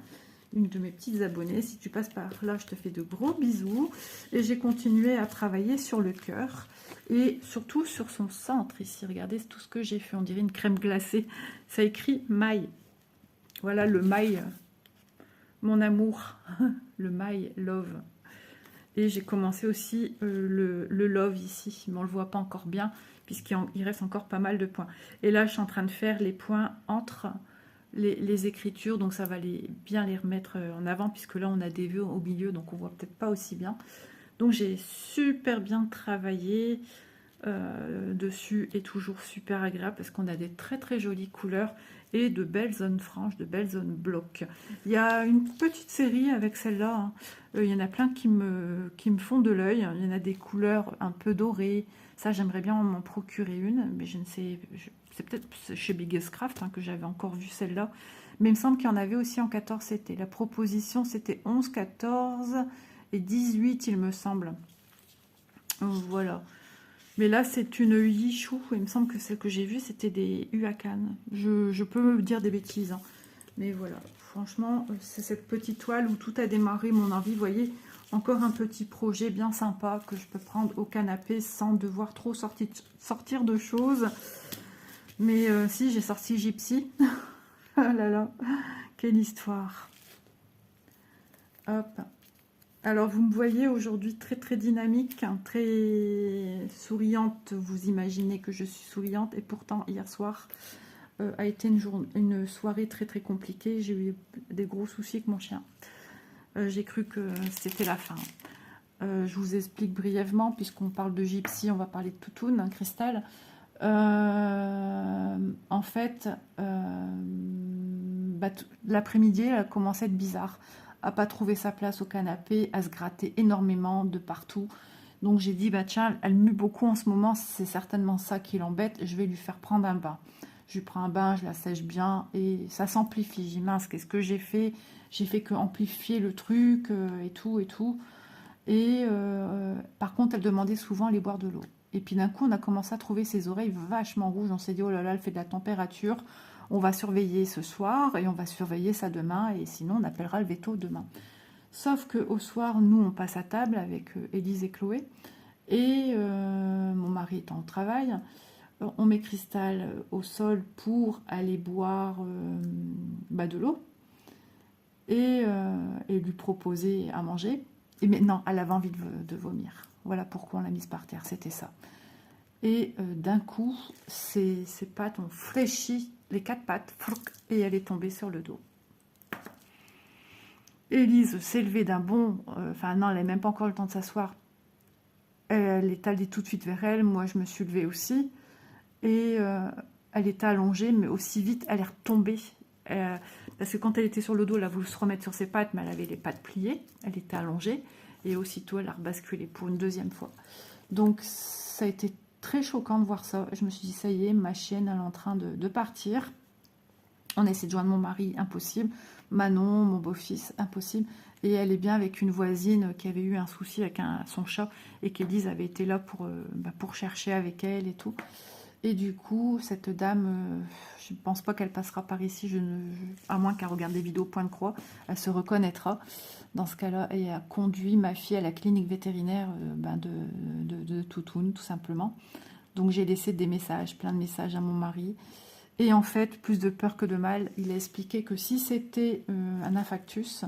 une de mes petites abonnées. Si tu passes par là, je te fais de gros bisous. Et j'ai continué à travailler sur le cœur et surtout sur son centre ici. Regardez tout ce que j'ai fait, on dirait une crème glacée. Ça écrit maille. Voilà le maille, mon amour, le maille love. Et j'ai commencé aussi le love ici, mais on ne le voit pas encore bien, puisqu'il reste encore pas mal de points. Et là, je suis en train de faire les points entre les écritures, donc ça va bien les remettre en avant, puisque là, on a des vœux au milieu, donc on voit peut-être pas aussi bien. Donc j'ai super bien travaillé dessus, et toujours super agréable, parce qu'on a des très très jolies couleurs, et de belles zones franches, de belles zones blocs. Il y a une petite série avec celle-là, hein. Il y en a plein qui me font de l'œil. Il y en a des couleurs un peu dorées. Ça, j'aimerais bien m'en procurer une, mais je ne sais... C'est peut-être chez Biggest Craft hein, que j'avais encore vu celle-là. Mais il me semble qu'il y en avait aussi en 14. C'était la proposition, c'était 11, 14 et 18, il me semble. Voilà. Mais là, c'est une Yichou. Il me semble que celle que j'ai vue, c'était des Huacan. Je peux me dire des bêtises. Hein. Mais voilà, franchement, c'est cette petite toile où tout a démarré mon envie. Vous voyez, encore un petit projet bien sympa que je peux prendre au canapé sans devoir trop sortir de choses. Mais si, j'ai sorti Gypsy. Oh là là, quelle histoire. Hop. Alors, vous me voyez aujourd'hui très très dynamique, hein, très souriante. Vous imaginez que je suis souriante. Et pourtant, hier soir a été une soirée très très compliquée. J'ai eu des gros soucis avec mon chien. J'ai cru que c'était la fin. Je vous explique brièvement, puisqu'on parle de Gypsy, on va parler de Toutoune, hein, Cristal. En fait, l'après-midi, elle a commencé à être bizarre, à pas trouver sa place au canapé, à se gratter énormément de partout. Donc j'ai dit, bah tiens, elle mue beaucoup en ce moment, c'est certainement ça qui l'embête, je vais lui faire prendre un bain. Je lui prends un bain, je la sèche bien et ça s'amplifie. J'ai dit, mince, qu'est-ce que j'ai fait? J'ai fait que amplifier le truc et tout et tout. Et par contre, elle demandait souvent à aller boire de l'eau. Et puis d'un coup, on a commencé à trouver ses oreilles vachement rouges. On s'est dit, oh là là, elle fait de la température. On va surveiller ce soir et on va surveiller ça demain. Et sinon, on appellera le veto demain. Sauf qu'au soir, nous, on passe à table avec Élise et Chloé. Et mon mari étant au travail, on met Cristal au sol pour aller boire de l'eau et lui proposer à manger. Et maintenant, elle avait envie de vomir. Voilà pourquoi on l'a mise par terre, c'était ça. Et d'un coup, ses pattes ont fléchi, les 4 pattes, et elle est tombée sur le dos. Élise s'est levée d'un bond, enfin non, elle n'avait même pas encore le temps de s'asseoir. Elle est allée tout de suite vers elle, moi je me suis levée aussi. Et elle était allongée, mais aussi vite, elle est retombée. Parce que quand elle était sur le dos, elle a voulu se remettre sur ses pattes, mais elle avait les pattes pliées, elle était allongée. Et aussitôt, elle a rebasculé pour une deuxième fois. Donc, ça a été très choquant de voir ça. Je me suis dit, ça y est, ma chienne, elle est en train de partir. On essaie de joindre mon mari, impossible. Manon, mon beau-fils, impossible. Et elle est bien avec une voisine qui avait eu un souci avec son chat et qu'Élise avait été là pour chercher avec elle et tout. Et du coup, cette dame, je ne pense pas qu'elle passera par ici, à moins qu'elle regarde des vidéos point de croix, elle se reconnaîtra. Dans ce cas-là, elle a conduit ma fille à la clinique vétérinaire de Toutoun, tout simplement. Donc j'ai laissé des messages, plein de messages à mon mari. Et en fait, plus de peur que de mal, il a expliqué que si c'était un infarctus,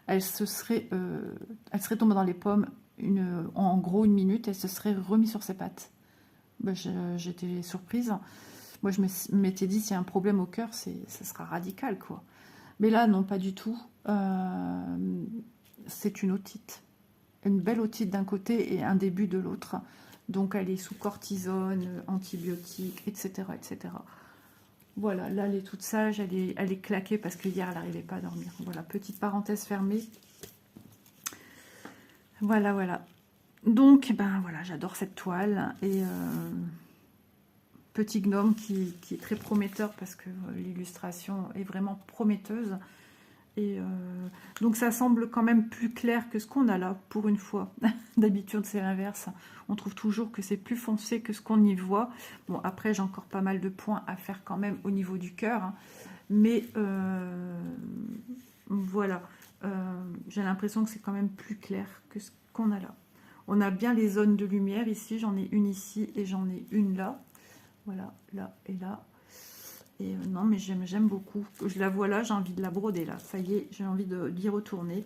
elle serait tombée dans les pommes en gros une minute, elle se serait remise sur ses pattes. Ben, j'étais surprise. Moi, je m'étais dit, s'il y a un problème au cœur, ça sera radical, quoi. Mais là, non, pas du tout. C'est une otite. Une belle otite d'un côté et un début de l'autre. Donc, elle est sous cortisone, antibiotiques, etc., etc. Voilà, là, elle est toute sage, elle est claquée parce que hier, elle n'arrivait pas à dormir. Voilà, petite parenthèse fermée. Voilà, voilà. Donc, ben voilà, j'adore cette toile. Et petit gnome qui est très prometteur parce que l'illustration est vraiment prometteuse. Et donc, ça semble quand même plus clair que ce qu'on a là, pour une fois. D'habitude, c'est l'inverse. On trouve toujours que c'est plus foncé que ce qu'on y voit. Bon, après, j'ai encore pas mal de points à faire quand même au niveau du cœur. Hein. Mais voilà, j'ai l'impression que c'est quand même plus clair que ce qu'on a là. On a bien les zones de lumière ici. J'en ai une ici et j'en ai une là. Voilà, là et là. Et non, mais j'aime beaucoup. Je la vois là, j'ai envie de la broder là. Ça y est, j'ai envie d'y retourner.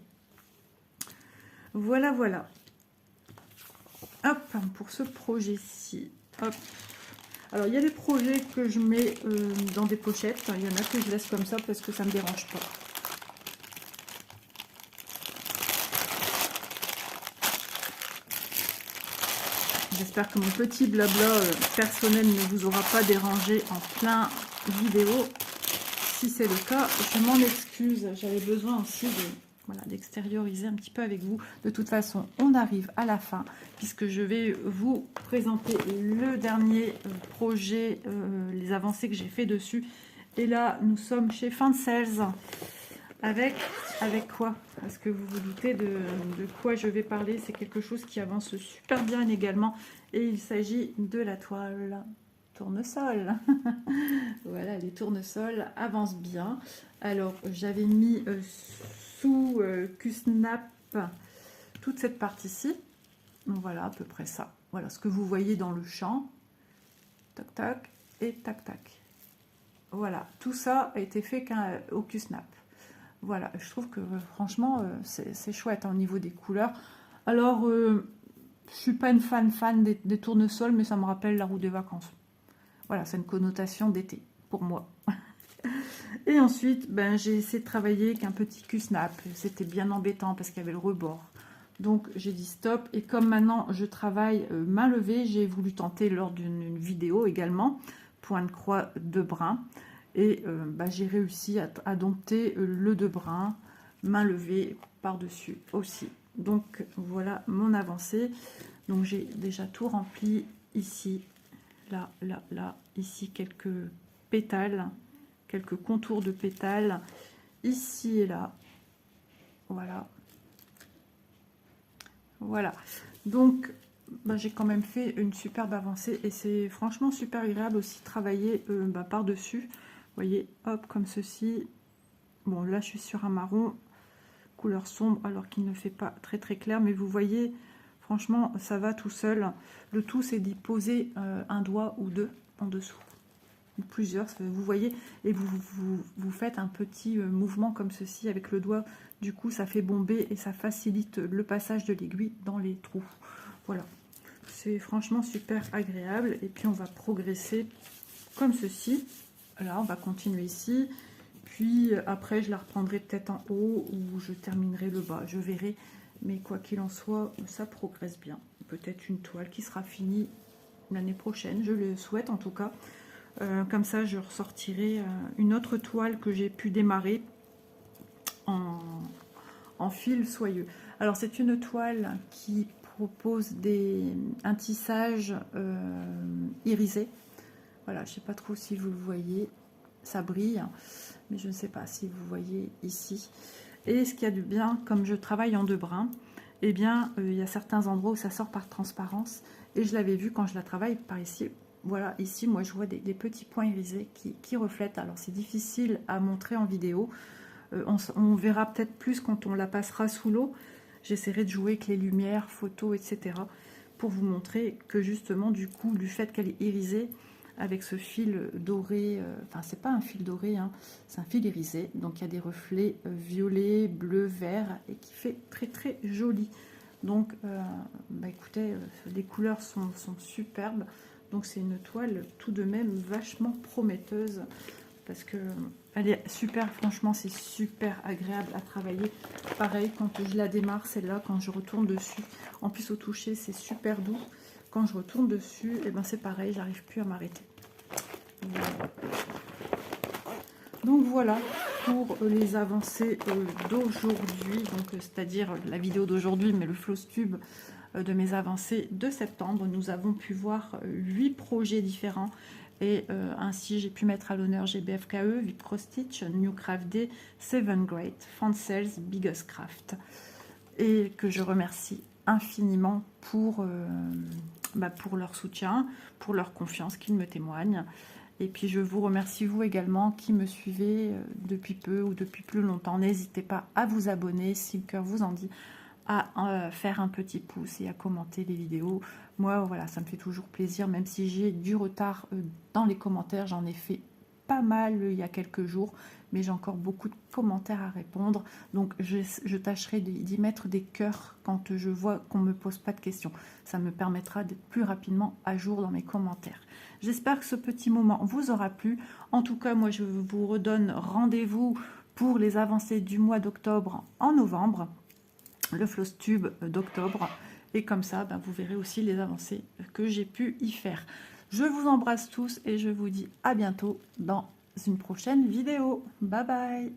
Voilà, voilà. Hop, pour ce projet-ci. Hop. Alors, il y a des projets que je mets dans des pochettes. Il y en a que je laisse comme ça parce que ça ne me dérange pas. J'espère que mon petit blabla personnel ne vous aura pas dérangé en plein vidéo. Si c'est le cas, je m'en excuse. J'avais besoin aussi d'extérioriser un petit peu avec vous. De toute façon, on arrive à la fin puisque je vais vous présenter le dernier projet, les avancées que j'ai fait dessus. Et là, nous sommes chez Fin de Sales. Avec quoi? Est-ce que vous vous doutez de quoi je vais parler? C'est quelque chose qui avance super bien également. Et il s'agit de la toile tournesol. Voilà, les tournesols avancent bien. Alors, j'avais mis sous Q-Snap toute cette partie-ci. Voilà, à peu près ça. Voilà ce que vous voyez dans le champ. Tac, tac et tac, tac. Voilà, tout ça a été fait au Q-Snap. Voilà, je trouve que franchement, c'est chouette hein, au niveau des couleurs. Alors, je suis pas une fan des tournesols, mais ça me rappelle la roue des vacances. Voilà, c'est une connotation d'été pour moi. Et ensuite, ben, j'ai essayé de travailler avec un petit Q-Snap. C'était bien embêtant parce qu'il y avait le rebord. Donc, j'ai dit stop. Et comme maintenant, je travaille main levée, j'ai voulu tenter lors d'une vidéo également, point de croix de brin. Et j'ai réussi à dompter le de brin, main levée par-dessus aussi. Donc, voilà mon avancée. Donc, j'ai déjà tout rempli ici. Là, là, là, ici quelques pétales, quelques contours de pétales, ici et là, voilà, voilà. Donc, j'ai quand même fait une superbe avancée et c'est franchement super agréable aussi de travailler par-dessus. Vous voyez, hop, comme ceci. Bon, là, je suis sur un marron, couleur sombre, alors qu'il ne fait pas très très clair, mais vous voyez... Franchement, ça va tout seul. Le tout, c'est d'y poser un doigt ou deux en dessous. Ou plusieurs, vous voyez. Et vous faites un petit mouvement comme ceci avec le doigt. Du coup, ça fait bomber et ça facilite le passage de l'aiguille dans les trous. Voilà. C'est franchement super agréable. Et puis, on va progresser comme ceci. Là, on va continuer ici. Puis, après, je la reprendrai peut-être en haut ou je terminerai le bas. Je verrai. Mais quoi qu'il en soit, ça progresse bien. Peut-être une toile qui sera finie l'année prochaine, je le souhaite en tout cas. Comme ça, je ressortirai une autre toile que j'ai pu démarrer en fil soyeux. Alors, c'est une toile qui propose un tissage irisé. Voilà, je ne sais pas trop si vous le voyez, ça brille, mais je ne sais pas si vous voyez ici. Et ce qu'il y a de bien, comme je travaille en 2 brins, eh bien, il y a certains endroits où ça sort par transparence. Et je l'avais vu quand je la travaille par ici. Voilà, ici, moi, je vois des petits points irisés qui reflètent. Alors, c'est difficile à montrer en vidéo. On verra peut-être plus quand on la passera sous l'eau. J'essaierai de jouer avec les lumières, photos, etc. pour vous montrer que justement, du coup, du fait qu'elle est irisée, avec ce fil doré, enfin c'est pas un fil doré, hein, c'est un fil irisé, donc il y a des reflets violets, bleus, verts, et qui fait très très joli. Donc bah écoutez, les couleurs sont superbes, donc c'est une toile tout de même vachement prometteuse, parce que elle est super, franchement c'est super agréable à travailler. Pareil, quand je la démarre, celle-là, quand je retourne dessus, en plus au toucher c'est super doux. Quand je retourne dessus, et ben c'est pareil, j'arrive plus à m'arrêter. Voilà. Donc voilà pour les avancées d'aujourd'hui, donc c'est-à-dire la vidéo d'aujourd'hui, mais le Flosstube de mes avancées de septembre. Nous avons pu voir 8 projets différents et ainsi j'ai pu mettre à l'honneur GBFKE, Vip Cross Stitch, New Craft Day, Seven Great, Fancels, Biggest Craft, et que je remercie infiniment pour leur soutien, pour leur confiance qu'ils me témoignent. Et puis je vous remercie vous également qui me suivez depuis peu ou depuis plus longtemps. N'hésitez pas à vous abonner si le cœur vous en dit, à faire un petit pouce et à commenter les vidéos. Moi voilà, ça me fait toujours plaisir, même si j'ai du retard dans les commentaires. J'en ai fait pas mal il y a quelques jours, mais j'ai encore beaucoup de commentaires à répondre, donc je tâcherai d'y mettre des cœurs quand je vois qu'on ne me pose pas de questions. Ça me permettra d'être plus rapidement à jour dans mes commentaires. J'espère que ce petit moment vous aura plu. En tout cas, moi je vous redonne rendez-vous pour les avancées du mois d'octobre en novembre, le Flosstube d'octobre, et comme ça vous verrez aussi les avancées que j'ai pu y faire. Je vous embrasse tous et je vous dis à bientôt dans une prochaine vidéo. Bye bye!